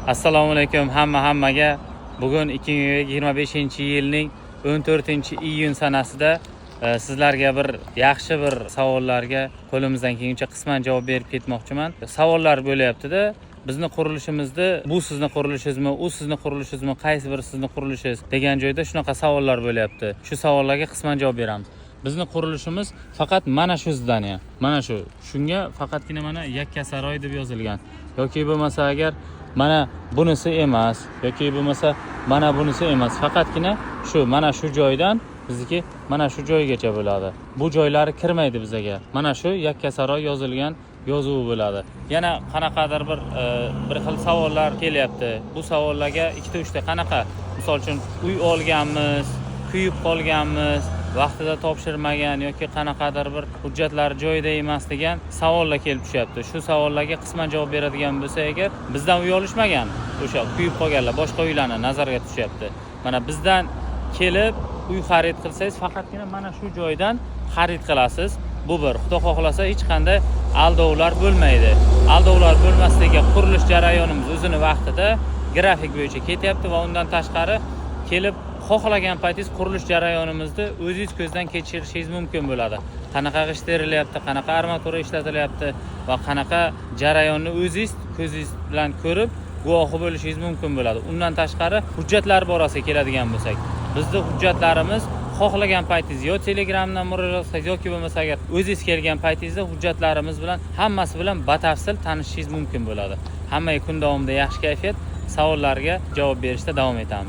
Assalomu alaykum hammaga. Bugun 2025-yilning 14-iyun sanasida sizlarga bir yaxshi bir savollarga qo'limizdan kelguncha qisman javob berib ketmoqchiman. Savollar bo'layapti-da. Bizni qurilishimizda bu sizni qurilishingizmi, u sizni qurilishingizmi, qaysi biri sizni qurilishingiz degan joyda shunaqa savollar bo'layapti. Shu savollarga qisman javob beramiz. Bizni qurilishimiz faqat mana shu zdaniya. Mana shu. Shunga faqatgina mana Yakkasaroy deb yozilgan. Yoki bo'lmasa agar mana bunisi emas yoki bo'lmasa mana bunisi emas, faqatgina mana shu joydan bizniki mana shu joygacha bo'ladi. Bu joylari kirmaydi bizaga. Mana shu Yakkasaroy yozilgan yozuv bo'ladi. Yana qanaqadir bir xil savollar kelyapti. Bu savollarga 2-3 ta qanaqa, misol uchun uy olganmiz, kuyib qolganmiz, vaqtida topshirmagan yoki qanaqadir bir hujjatlar joyida emas degan savollar kelib tushyapti. Shu savollarga qisman javob beradigan bo'lsa agar, bizdan uy olishmagan, o'sha kuyib qolganlar boshqa uylarni nazarga tushyapti. Mana bizdan kelib uy xarid qilsangiz faqatgina mana shu joydan xarid qilasiz. Bu bir, Xudo xohlasa hech qanday aldovlar bo'lmaydi. Aldovlar bo'lmasligiga qurilish jarayonimiz o'zini vaqtida grafik bo'yicha ketyapti va undan tashqari kelib xohlagan paytingiz qurilish jarayonimizni o'zingiz ko'zdan kechirishingiz mumkin bo'ladi. Qanaqa g'isht terilyapti, qanaqa armatura ishlatilyapti va qanaqa jarayonni o'zingiz ko'zingiz bilan ko'rib guvohi bo'lishingiz mumkin bo'ladi. Undan tashqari hujjatlar borasiga keladigan bo'lsak, bizning hujjatlarimiz xohlagan paytingiz yo Telegramdan murojaat qilsangiz yoki bo'lmasa agar o'zingiz kelgan paytingizda hujjatlarimiz bilan hammasi bilan batafsil tanishishingiz mumkin bo'ladi. Hammaga kun davomida yaxshi kayfiyat, savollarga javob berishda davom etamiz.